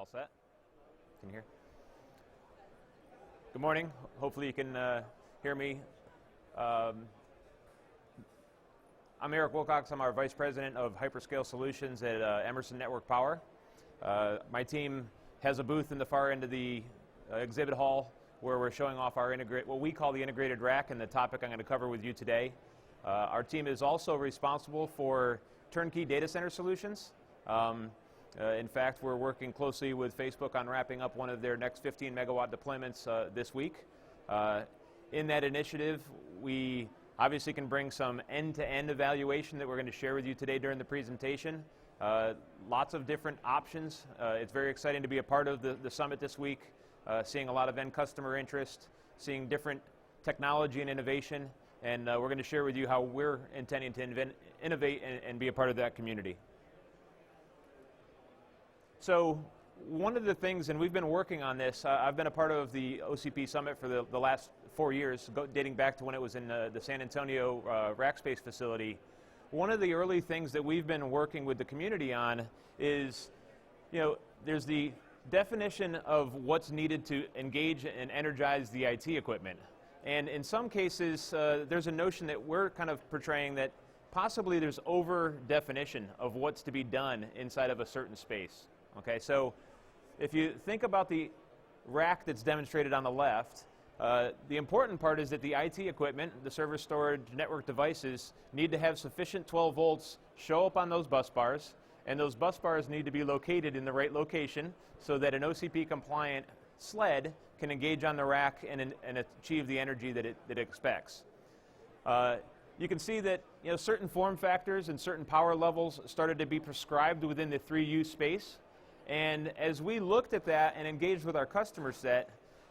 All set? Can you hear? Good morning. Hopefully you can hear me. I'm Eric Wilcox. I'm our Vice President of Hyperscale Solutions at Emerson Network Power. My team has a booth in the far end of the exhibit hall where we're showing off our what we call the integrated rack, and the topic I'm going to cover with you today. Our team is also responsible for turnkey data center solutions. In fact, we're working closely with Facebook on wrapping up one of their next 15 megawatt deployments this week. In that initiative, we obviously can bring some end-to-end evaluation that we're going to share with you today during the presentation. Lots of different options. It's very exciting to be a part of the summit this week, seeing a lot of end customer interest, seeing different technology and innovation, and we're going to share with you how we're intending to innovate and be a part of that community. So one of the things, and we've been working on this, I've been a part of the OCP Summit for the last 4 years, dating back to when it was in the San Antonio rack space facility. One of the early things that we've been working with the community on is, there's the definition of what's needed to engage and energize the IT equipment. And in some cases, there's a notion that we're kind of portraying that possibly there's over-definition of what's to be done inside of a certain space. Okay, so if you think about the rack that's demonstrated on the left, the important part is that the IT equipment, the server storage network devices, need to have sufficient 12 volts show up on those bus bars, and those bus bars need to be located in the right location so that an OCP-compliant sled can engage on the rack and achieve the energy that it expects. You can see that certain form factors and certain power levels started to be prescribed within the 3U space. And as we looked at that and engaged with our customer set,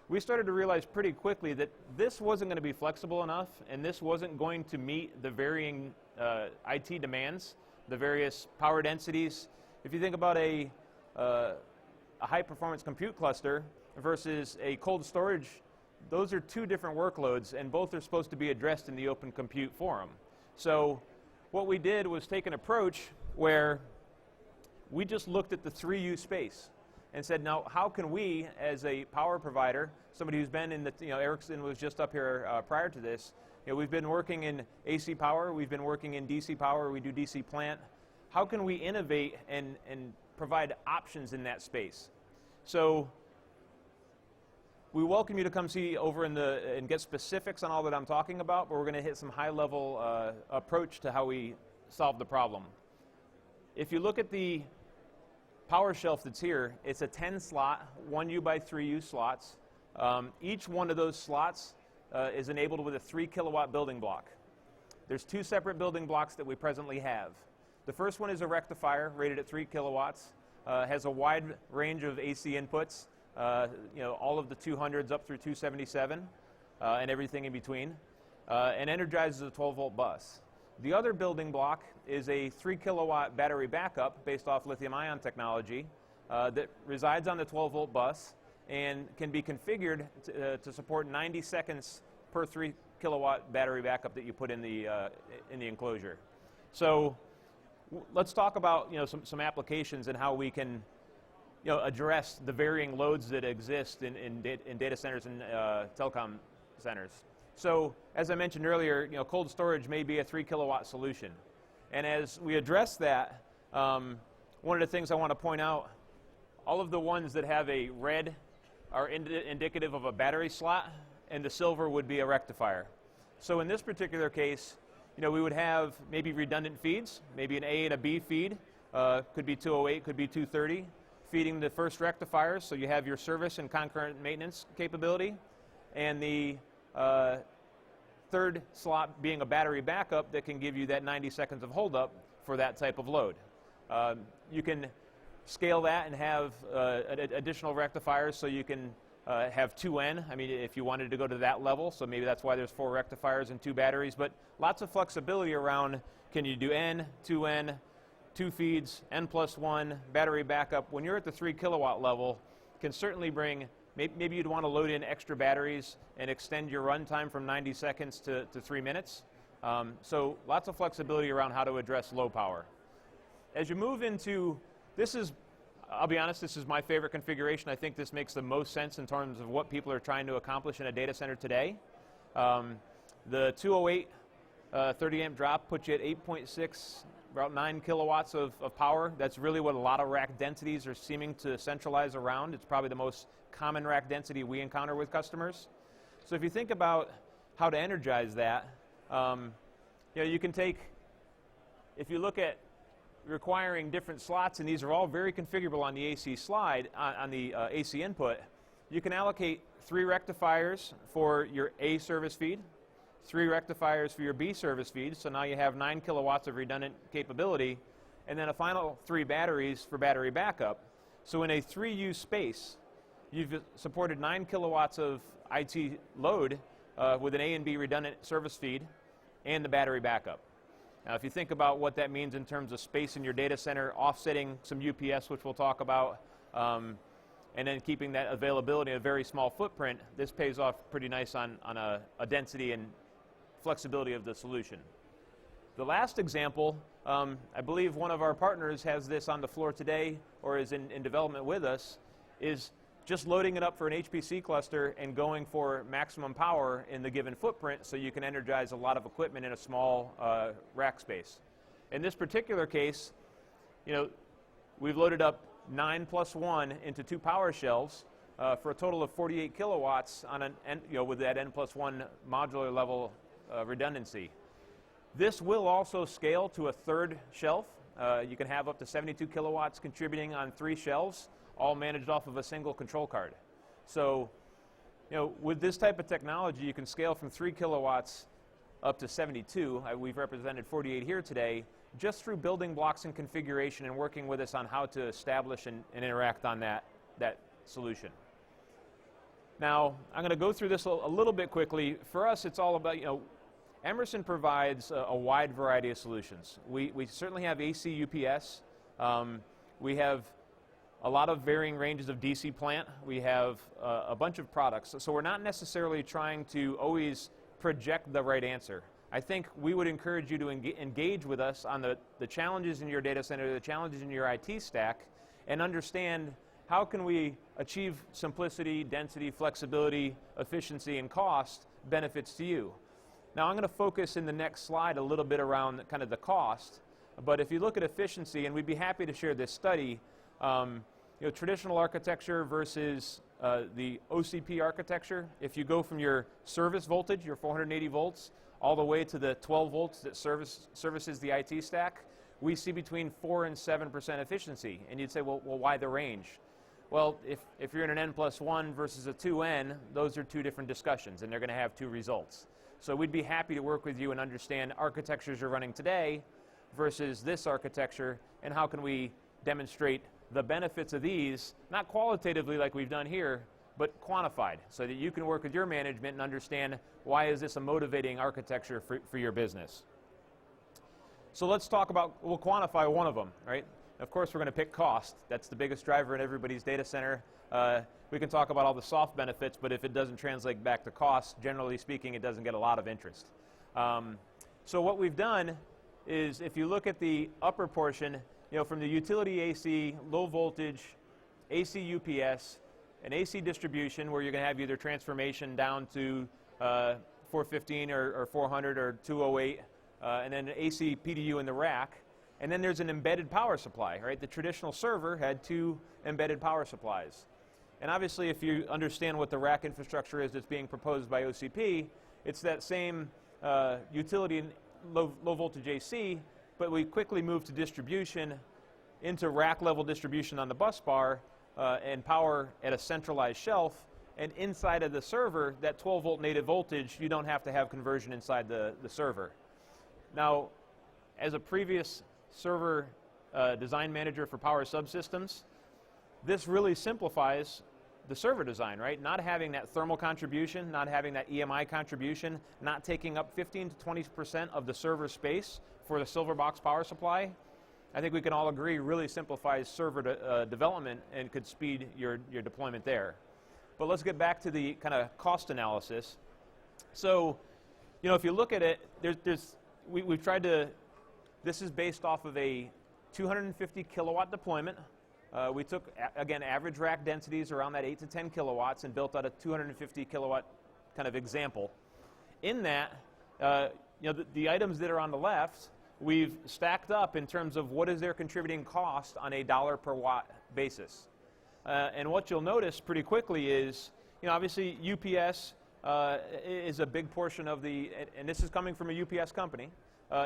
we started to realize pretty quickly that this wasn't going to be flexible enough, and this wasn't going to meet the varying IT demands, the various power densities. If you think about a high-performance compute cluster versus a cold storage, those are two different workloads, and both are supposed to be addressed in the Open Compute Forum. So what we did was take an approach where we just looked at the 3U space and said, now, how can we, as a power provider, somebody who's been in the, Emerson was just up here prior to this, we've been working in AC power, we've been working in DC power, we do DC plant. How can we innovate and provide options in that space? So we welcome you to come see over and get specifics on all that I'm talking about, but we're going to hit some high-level approach to how we solve the problem. If you look at the power shelf that's here, it's a 10-slot, 1U by 3U slots. Each one of those slots is enabled with a 3-kilowatt building block. There's two separate building blocks that we presently have. The first one is a rectifier rated at 3 kilowatts, has a wide range of AC inputs, all of the 200s up through 277, and everything in between, and energizes a 12-volt bus. The other building block is a 3-kilowatt battery backup based off lithium-ion technology that resides on the 12-volt bus and can be configured to support 90 seconds per 3-kilowatt battery backup that you put in the enclosure. So let's talk about some applications and how we can address the varying loads that exist in data centers and telecom centers. So, as I mentioned earlier, cold storage may be a 3-kilowatt solution. And as we address that, one of the things I want to point out, all of the ones that have a red are indicative of a battery slot, and the silver would be a rectifier. So in this particular case, we would have maybe redundant feeds, maybe an A and a B feed, could be 208, could be 230, feeding the first rectifiers, so you have your service and concurrent maintenance capability, and the third slot being a battery backup that can give you that 90 seconds of holdup for that type of load. You can scale that and have additional rectifiers, so you can have 2N, if you wanted to go to that level, so maybe that's why there's 4 rectifiers and 2 batteries, but lots of flexibility around, can you do N, 2N, 2 feeds, N+1, battery backup. When you're at the 3-kilowatt level, can certainly bring, maybe you'd want to load in extra batteries and extend your runtime from 90 seconds to 3 minutes. So lots of flexibility around how to address low power. As you move into, this is I'll be honest, this is my favorite configuration. I think this makes the most sense in terms of what people are trying to accomplish in a data center today. The 208 30 amp drop puts you at 8.6, about 9 kilowatts of power. That's really what a lot of rack densities are seeming to centralize around. It's probably the most common rack density we encounter with customers. So if you think about how to energize that, you can take, if you look at requiring different slots, and these are all very configurable on the AC slide, on the AC input, you can allocate 3 rectifiers for your A service feed, 3 rectifiers for your B service feed, so now you have 9 kilowatts of redundant capability, and then a final 3 batteries for battery backup. So in a 3U space, you've supported 9 kilowatts of IT load with an A and B redundant service feed and the battery backup. Now, if you think about what that means in terms of space in your data center, offsetting some UPS, which we'll talk about, and then keeping that availability in a very small footprint, this pays off pretty nice on a density and flexibility of the solution. The last example, I believe one of our partners has this on the floor today or is in development with us, is just loading it up for an HPC cluster and going for maximum power in the given footprint so you can energize a lot of equipment in a small rack space. In this particular case, we've loaded up 9 plus 1 into 2 power shelves for a total of 48 kilowatts on with that N plus 1 modular level redundancy. This will also scale to a 3rd shelf. You can have up to 72 kilowatts contributing on 3 shelves, all managed off of a single control card. So, with this type of technology, you can scale from 3 kilowatts up to 72. We've represented 48 here today, just through building blocks and configuration and working with us on how to establish and interact on that solution. Now, I'm going to go through this a little bit quickly. For us, it's all about, Emerson provides a wide variety of solutions. We certainly have AC UPS. We have a lot of varying ranges of DC plant. We have a bunch of products. So we're not necessarily trying to always project the right answer. I think we would encourage you to engage with us on the challenges in your data center, the challenges in your IT stack, and understand how can we achieve simplicity, density, flexibility, efficiency, and cost benefits to you. Now I'm going to focus in the next slide a little bit around kind of the cost, but if you look at efficiency, and we'd be happy to share this study, traditional architecture versus the OCP architecture, if you go from your service voltage, your 480 volts, all the way to the 12 volts that services the IT stack, we see between 4 and 7% efficiency. And you'd say, well, why the range? Well, if you're in an N plus 1 versus a 2N, those are 2 different discussions, and they're going to have 2 results. So we'd be happy to work with you and understand architectures you're running today versus this architecture, and how can we demonstrate the benefits of these, not qualitatively like we've done here, but quantified, so that you can work with your management and understand why is this a motivating architecture for your business. So let's talk about, we'll quantify one of them, right? Of course, we're going to pick cost. That's the biggest driver in everybody's data center. We can talk about all the soft benefits, but if it doesn't translate back to cost, generally speaking, it doesn't get a lot of interest. So what we've done is, if you look at the upper portion, from the utility AC, low voltage, AC UPS, an AC distribution where you're going to have either transformation down to 415 or 400 or 208, and then an AC PDU in the rack. And then there's an embedded power supply, right? The traditional server had 2 embedded power supplies. And obviously, if you understand what the rack infrastructure is that's being proposed by OCP, it's that same utility in low voltage AC, but we quickly moved to distribution into rack level distribution on the bus bar and power at a centralized shelf. And inside of the server, that 12 volt native voltage, you don't have to have conversion inside the server. Now, as a previous server design manager for power subsystems, this really simplifies the server design, right? Not having that thermal contribution, not having that EMI contribution, not taking up 15 to 20% of the server space for the silver box power supply. I think we can all agree really simplifies server development and could speed your deployment there. But let's get back to the kind of cost analysis. So, if you look at it, we've tried to, this is based off of a 250 kilowatt deployment We took, again, average rack densities around that 8 to 10 kilowatts and built out a 250 kilowatt kind of example. In that, the items that are on the left, we've stacked up in terms of what is their contributing cost on a dollar per watt basis. And what you'll notice pretty quickly is, obviously UPS is a big portion of the, and this is coming from a UPS company,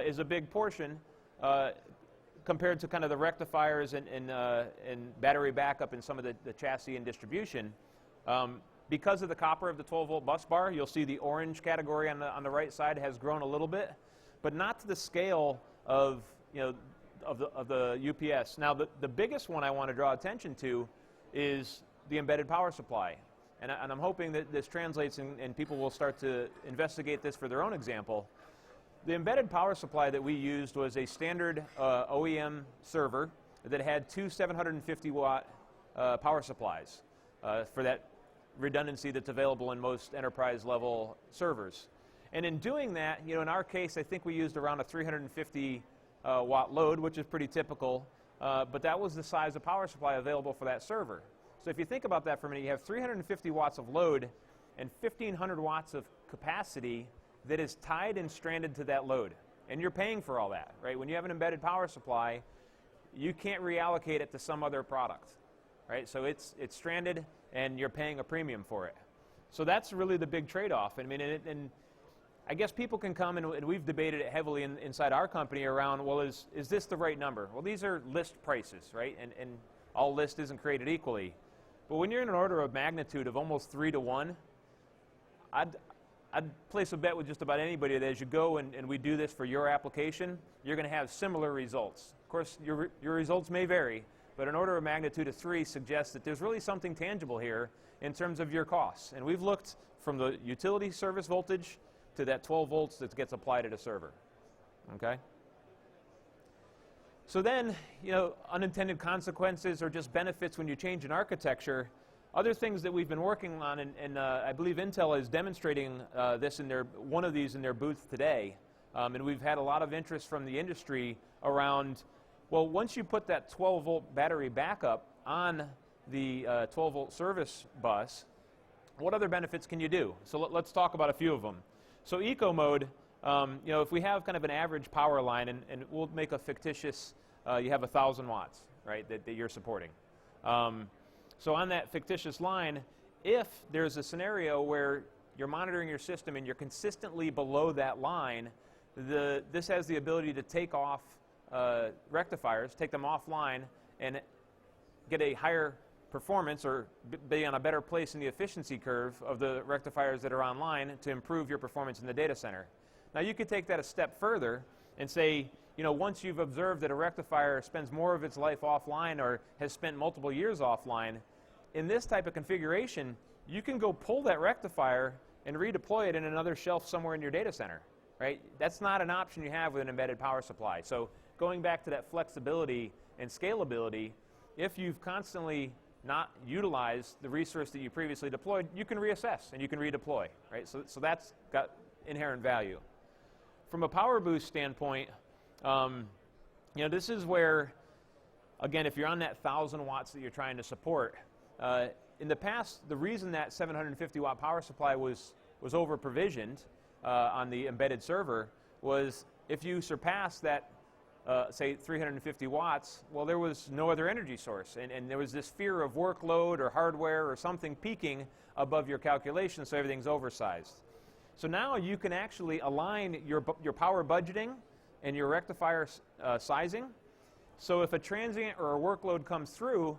is a big portion compared to kind of the rectifiers and battery backup and some of the chassis and distribution. Because of the copper of the 12-volt bus bar, you'll see the orange category on the right side has grown a little bit, but not to the scale of the UPS. Now, the biggest one I want to draw attention to is the embedded power supply, and I'm hoping that this translates and people will start to investigate this for their own example. The embedded power supply that we used was a standard OEM server that had two 750-watt power supplies for that redundancy that's available in most enterprise-level servers. And in doing that, in our case, I think we used around a 350-watt load, which is pretty typical, but that was the size of power supply available for that server. So if you think about that for a minute, you have 350 watts of load and 1,500 watts of capacity that is tied and stranded to that load. And you're paying for all that, right? When you have an embedded power supply, you can't reallocate it to some other product, right? So it's stranded and you're paying a premium for it. So that's really the big trade-off. I mean, and I guess people can come, and we've debated it heavily inside our company around, well, is this the right number? Well, these are list prices, right? And all list isn't created equally. But when you're in an order of magnitude of almost 3 to 1, I'd place a bet with just about anybody that as you go and we do this for your application, you're going to have similar results. Of course, your results may vary, but an order of magnitude of 3 suggests that there's really something tangible here in terms of your costs. And we've looked from the utility service voltage to that 12 volts that gets applied at a server, okay? So then, unintended consequences or just benefits when you change an architecture. Other things that we've been working on, and I believe Intel is demonstrating this in one of these in their booth today, and we've had a lot of interest from the industry around, well, once you put that 12-volt battery backup on the 12-volt service bus, what other benefits can you do? So let's talk about a few of them. So eco mode, if we have kind of an average power line, and we'll make a fictitious, you have 1,000 watts, right, that you're supporting. So on that fictitious line, if there's a scenario where you're monitoring your system and you're consistently below that line, this has the ability to take off rectifiers, take them offline, and get a higher performance or be on a better place in the efficiency curve of the rectifiers that are online to improve your performance in the data center. Now you could take that a step further and say, once you've observed that a rectifier spends more of its life offline or has spent multiple years offline, in this type of configuration, you can go pull that rectifier and redeploy it in another shelf somewhere in your data center, right? That's not an option you have with an embedded power supply. So going back to that flexibility and scalability, if you've constantly not utilized the resource that you previously deployed, you can reassess and you can redeploy, right? So that's got inherent value. From a power boost standpoint, this is where, again, if you're on that 1,000 watts that you're trying to support, in the past, the reason that 750 watt power supply was over provisioned on the embedded server was if you surpass that, say 350 watts, well, there was no other energy source, and there was this fear of workload or hardware or something peaking above your calculation, so everything's oversized. So now you can actually align your power budgeting and your rectifier sizing. So if a transient or a workload comes through,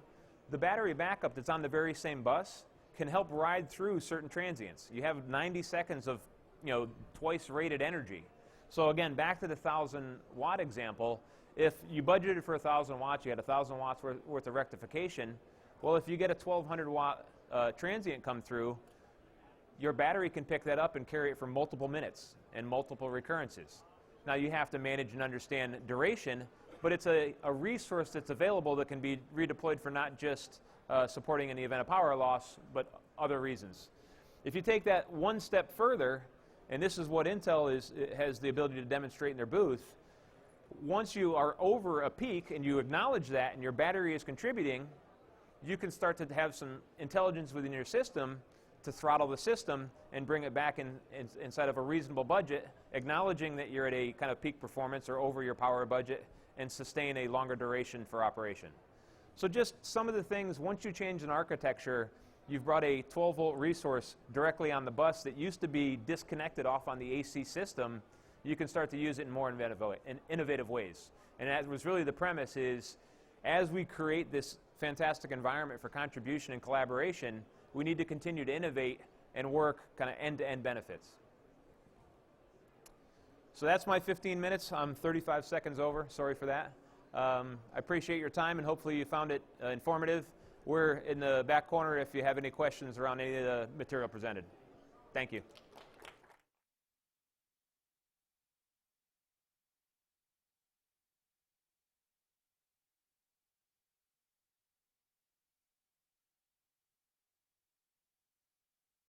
the battery backup that's on the very same bus can help ride through certain transients. You have 90 seconds of twice rated energy. So again, back to the 1,000 watt example, if you budgeted for 1,000 watts, you had 1,000 watts worth of rectification, well, if you get a 1,200 watt transient come through, your battery can pick that up and carry it for multiple minutes and multiple recurrences. Now you have to manage and understand duration, but it's a resource that's available that can be redeployed for not just supporting in the event of power loss, but other reasons. If you take that one step further, and this is what Intel has the ability to demonstrate in their booth, once you are over a peak and you acknowledge that and your battery is contributing, you can start to have some intelligence within your system to throttle the system and bring it back inside of a reasonable budget, acknowledging that you're at a kind of peak performance or over your power budget, and sustain a longer duration for operation. So just some of the things, once you change an architecture, you've brought a 12-volt resource directly on the bus that used to be disconnected off on the AC system. You can start to use it in more innovative ways. And that was really the premise is, as we create this fantastic environment for contribution and collaboration, we need to continue to innovate and work kind of end-to-end benefits. So that's my 15 minutes. I'm 35 seconds over. Sorry for that. I appreciate your time, and hopefully you found it informative. We're in the back corner if you have any questions around any of the material presented. Thank you.